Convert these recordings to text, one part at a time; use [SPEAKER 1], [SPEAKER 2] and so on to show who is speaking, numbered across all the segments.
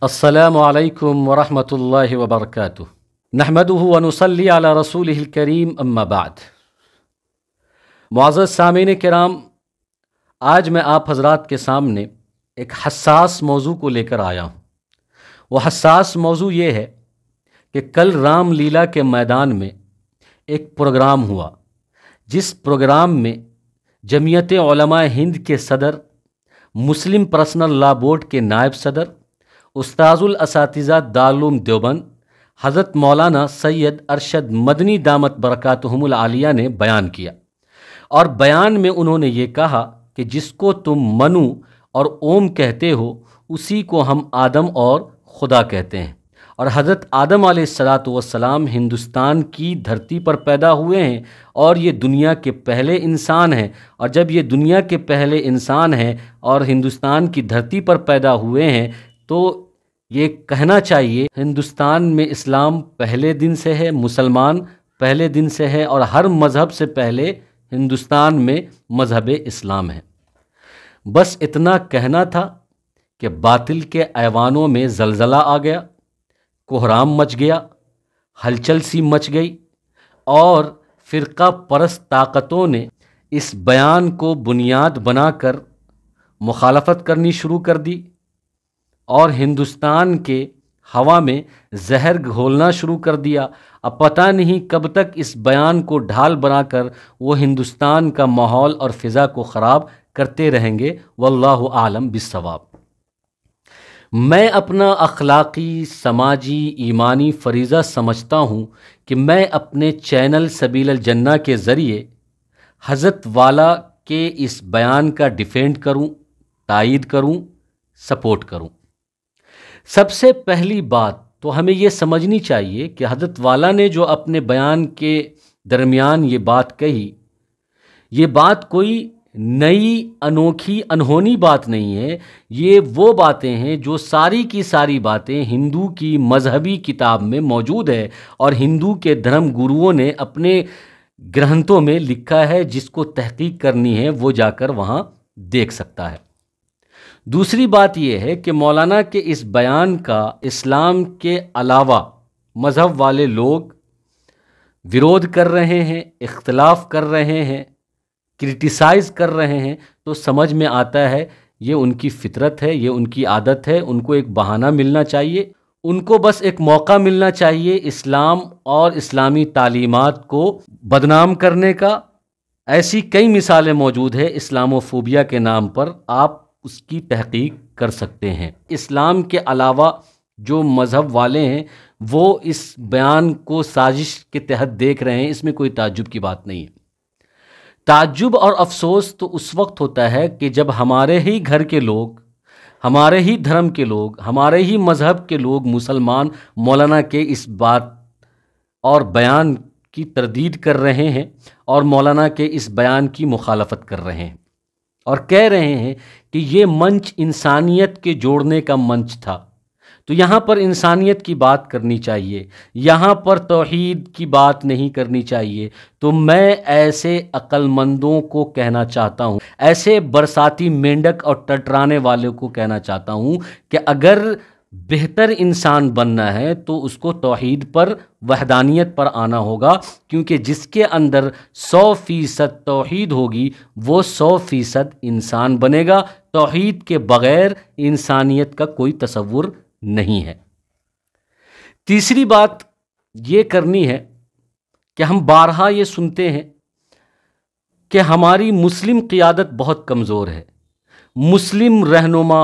[SPEAKER 1] السلام علیکم ورحمۃ اللہ وبرکاتہ۔ نحمدہ ونصلی علی رسولہ الکریم، اما بعد۔ معزز سامعین کرام، آج میں آپ حضرات کے سامنے ایک حساس موضوع کو لے کر آیا ہوں۔ وہ حساس موضوع یہ ہے کہ کل رام لیلا کے میدان میں ایک پروگرام ہوا، جس پروگرام میں جمعیت علماء ہند کے صدر، مسلم پرسنل لا بورڈ کے نائب صدر، استاذ الاساتذہ دارالعلوم دیوبند حضرت مولانا سید ارشد مدنی دامت برکاتہم العالیہ نے بیان کیا، اور بیان میں انہوں نے یہ کہا کہ جس کو تم منو اور اوم کہتے ہو اسی کو ہم آدم اور خدا کہتے ہیں، اور حضرت آدم علیہ السلام ہندوستان کی دھرتی پر پیدا ہوئے ہیں اور یہ دنیا کے پہلے انسان ہیں، اور جب یہ دنیا کے پہلے انسان ہیں اور ہندوستان کی دھرتی پر پیدا ہوئے ہیں تو یہ کہنا چاہیے ہندوستان میں اسلام پہلے دن سے ہے، مسلمان پہلے دن سے ہے، اور ہر مذہب سے پہلے ہندوستان میں مذہب اسلام ہے۔ بس اتنا کہنا تھا کہ باطل کے ایوانوں میں زلزلہ آ گیا، کوہرام مچ گیا، ہلچل سی مچ گئی، اور فرقہ پرست طاقتوں نے اس بیان کو بنیاد بنا کر مخالفت کرنی شروع کر دی، اور ہندوستان کے ہوا میں زہر گھولنا شروع کر دیا۔ اب پتہ نہیں کب تک اس بیان کو ڈھال بنا کر وہ ہندوستان کا ماحول اور فضا کو خراب کرتے رہیں گے، واللہ اعلم بالصواب۔ میں اپنا اخلاقی، سماجی، ایمانی فریضہ سمجھتا ہوں کہ میں اپنے چینل سبیل الجنہ کے ذریعے حضرت والا کے اس بیان کا ڈیفینڈ کروں، تائید کروں، سپورٹ کروں۔ سب سے پہلی بات تو ہمیں یہ سمجھنی چاہیے کہ حضرت والا نے جو اپنے بیان کے درمیان یہ بات کہی، یہ بات کوئی نئی، انوکھی، انہونی بات نہیں ہے۔ یہ وہ باتیں ہیں جو ساری کی ساری باتیں ہندو کی مذہبی کتاب میں موجود ہے، اور ہندو کے دھرم گروؤں نے اپنے گرنتھوں میں لکھا ہے۔ جس کو تحقیق کرنی ہے وہ جا کر وہاں دیکھ سکتا ہے۔ دوسری بات یہ ہے کہ مولانا کے اس بیان کا اسلام کے علاوہ مذہب والے لوگ ویرودھ کر رہے ہیں، اختلاف کر رہے ہیں، کرٹیسائز کر رہے ہیں، تو سمجھ میں آتا ہے یہ ان کی فطرت ہے، یہ ان کی عادت ہے۔ ان کو ایک بہانہ ملنا چاہیے، ان کو بس ایک موقع ملنا چاہیے اسلام اور اسلامی تعلیمات کو بدنام کرنے کا۔ ایسی کئی مثالیں موجود ہیں اسلاموفوبیا کے نام پر، آپ اس کی تحقیق کر سکتے ہیں۔ اسلام کے علاوہ جو مذہب والے ہیں وہ اس بیان کو سازش کے تحت دیکھ رہے ہیں، اس میں کوئی تعجب کی بات نہیں ہے۔ تعجب اور افسوس تو اس وقت ہوتا ہے کہ جب ہمارے ہی گھر کے لوگ، ہمارے ہی دھرم کے لوگ، ہمارے ہی مذہب کے لوگ، مسلمان، مولانا کے اس بات اور بیان کی تردید کر رہے ہیں اور مولانا کے اس بیان کی مخالفت کر رہے ہیں، اور کہہ رہے ہیں کہ یہ منچ انسانیت کے جوڑنے کا منچ تھا۔ تو یہاں پر انسانیت کی بات کرنی چاہیے، یہاں پر توحید کی بات نہیں کرنی چاہیے۔ تو میں ایسے عقل مندوں کو کہنا چاہتا ہوں، ایسے برساتی مینڈک اور ٹٹرانے والوں کو کہنا چاہتا ہوں کہ اگر بہتر انسان بننا ہے تو اس کو توحید پر، وحدانیت پر آنا ہوگا، کیونکہ جس کے اندر 100% توحید ہوگی وہ 100% انسان بنے گا۔ توحید کے بغیر انسانیت کا کوئی تصور نہیں ہے۔ تیسری بات یہ کرنی ہے کہ ہم بارہا یہ سنتے ہیں کہ ہماری مسلم قیادت بہت کمزور ہے، مسلم رہنما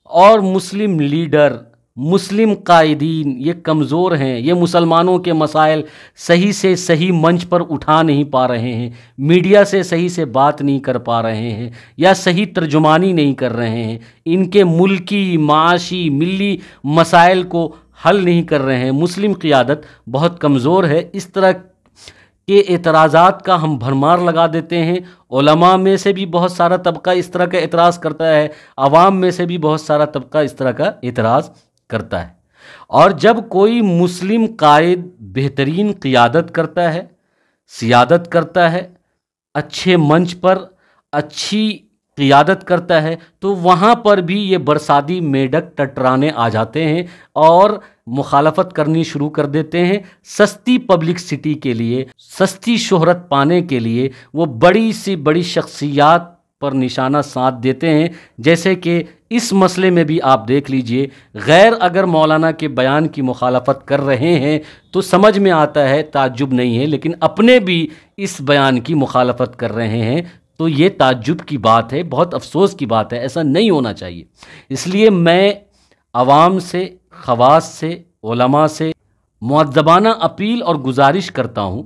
[SPEAKER 1] اور مسلم لیڈر، مسلم قائدین یہ کمزور ہیں، یہ مسلمانوں کے مسائل صحیح سے صحیح منچ پر اٹھا نہیں پا رہے ہیں، میڈیا سے صحیح سے بات نہیں کر پا رہے ہیں، یا صحیح ترجمانی نہیں کر رہے ہیں، ان کے ملکی، معاشی، ملی مسائل کو حل نہیں کر رہے ہیں، مسلم قیادت بہت کمزور ہے۔ اس طرح کے اعتراضات کا ہم بھرمار لگا دیتے ہیں۔ علماء میں سے بھی بہت سارا طبقہ اس طرح کا اعتراض کرتا ہے، عوام میں سے بھی بہت سارا طبقہ اس طرح کا اعتراض کرتا ہے، اور جب کوئی مسلم قائد بہترین قیادت کرتا ہے، سیادت کرتا ہے، اچھے منچ پر، اچھی قیادت کرتا ہے تو وہاں پر بھی یہ برسادی میڈک ٹٹرانے آ جاتے ہیں اور مخالفت کرنی شروع کر دیتے ہیں۔ سستی پبلکسٹی کے لیے، سستی شہرت پانے کے لیے وہ بڑی سی بڑی شخصیات پر نشانہ سادھ دیتے ہیں۔ جیسے کہ اس مسئلے میں بھی آپ دیکھ لیجئے، غیر اگر مولانا کے بیان کی مخالفت کر رہے ہیں تو سمجھ میں آتا ہے، تعجب نہیں ہے، لیکن اپنے بھی اس بیان کی مخالفت کر رہے ہیں تو یہ تعجب کی بات ہے، بہت افسوس کی بات ہے، ایسا نہیں ہونا چاہیے۔ اس لیے میں عوام سے، خواص سے، علماء سے مؤدبانہ اپیل اور گزارش کرتا ہوں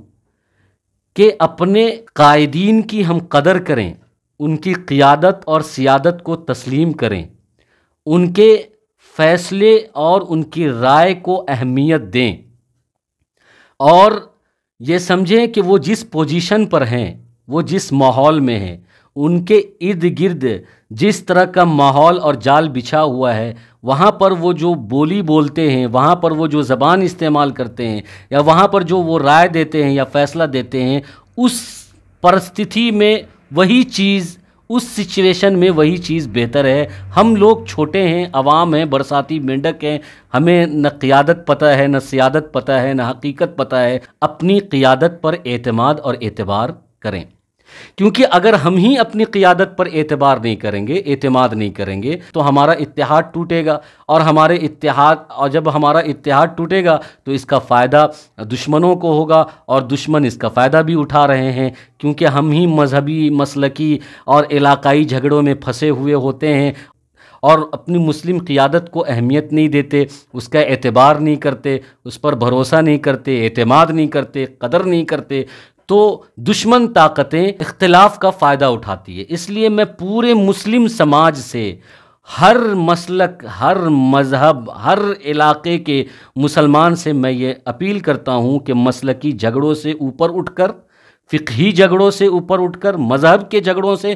[SPEAKER 1] کہ اپنے قائدین کی ہم قدر کریں، ان کی قیادت اور سیادت کو تسلیم کریں، ان کے فیصلے اور ان کی رائے کو اہمیت دیں، اور یہ سمجھیں کہ وہ جس پوزیشن پر ہیں، وہ جس ماحول میں ہیں، ان کے ارد گرد جس طرح کا ماحول اور جال بچھا ہوا ہے، وہاں پر وہ جو بولی بولتے ہیں، وہاں پر وہ جو زبان استعمال کرتے ہیں، یا وہاں پر جو وہ رائے دیتے ہیں یا فیصلہ دیتے ہیں، اس پرستتھی میں وہی چیز، اس سچویشن میں وہی چیز بہتر ہے۔ ہم لوگ چھوٹے ہیں، عوام ہیں، برساتی مینڈک ہیں، ہمیں نہ قیادت پتہ ہے، نہ سیادت پتہ ہے، نہ حقیقت پتہ ہے۔ اپنی قیادت پر اعتماد اور اعتبار کریں، کیونکہ اگر ہم ہی اپنی قیادت پر اعتبار نہیں کریں گے، اعتماد نہیں کریں گے، تو ہمارا اتحاد ٹوٹے گا، اور جب ہمارا اتحاد ٹوٹے گا تو اس کا فائدہ دشمنوں کو ہوگا، اور دشمن اس کا فائدہ بھی اٹھا رہے ہیں، کیونکہ ہم ہی مذہبی، مسلکی اور علاقائی جھگڑوں میں پھنسے ہوئے ہوتے ہیں اور اپنی مسلم قیادت کو اہمیت نہیں دیتے، اس کا اعتبار نہیں کرتے، اس پر بھروسہ نہیں کرتے، اعتماد نہیں کرتے، قدر نہیں کرتے، تو دشمن طاقتیں اختلاف کا فائدہ اٹھاتی ہے۔ اس لیے میں پورے مسلم سماج سے، ہر مسلک، ہر مذہب، ہر علاقے کے مسلمان سے میں یہ اپیل کرتا ہوں کہ مسلکی جھگڑوں سے اوپر اٹھ کر، فقہی جھگڑوں سے اوپر اٹھ کر، مذہب کے جھگڑوں سے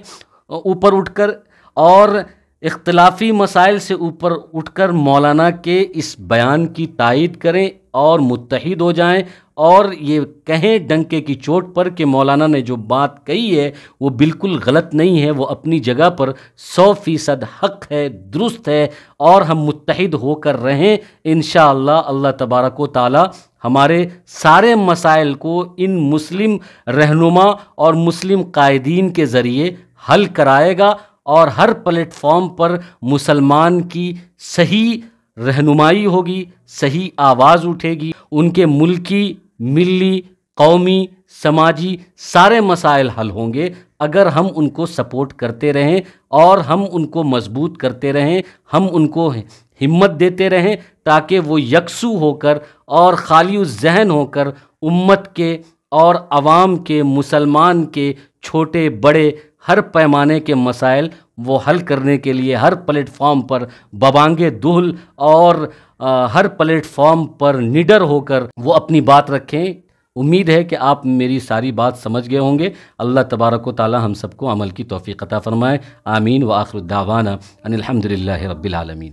[SPEAKER 1] اوپر اٹھ کر اور اختلافی مسائل سے اوپر اٹھ کر مولانا کے اس بیان کی تائید کریں اور متحد ہو جائیں، اور یہ کہیں ڈنکے کی چوٹ پر کہ مولانا نے جو بات کہی ہے وہ بالکل غلط نہیں ہے، وہ اپنی جگہ پر 100% حق ہے، درست ہے، اور ہم متحد ہو کر رہیں۔ انشاءاللہ اللہ تبارک و تعالی ہمارے سارے مسائل کو ان مسلم رہنما اور مسلم قائدین کے ذریعے حل کرائے گا، اور ہر پلیٹ فارم پر مسلمان کی صحیح رہنمائی ہوگی، صحیح آواز اٹھے گی، ان کے ملکی، ملی، قومی، سماجی سارے مسائل حل ہوں گے اگر ہم ان کو سپورٹ کرتے رہیں اور ہم ان کو مضبوط کرتے رہیں، ہم ان کو ہمت دیتے رہیں، تاکہ وہ یکسو ہو کر اور خالی الذہن ہو کر امت کے اور عوام کے، مسلمان کے چھوٹے بڑے ہر پیمانے کے مسائل وہ حل کرنے کے لیے ہر پلیٹ فارم پر ببانگے دہل اور ہر پلیٹ فارم پر نڈر ہو کر وہ اپنی بات رکھیں۔ امید ہے کہ آپ میری ساری بات سمجھ گئے ہوں گے۔ اللہ تبارک و تعالی ہم سب کو عمل کی توفیق عطا فرمائے۔ آمین، وآخر الدعوانا ان الحمدللہ رب العالمین۔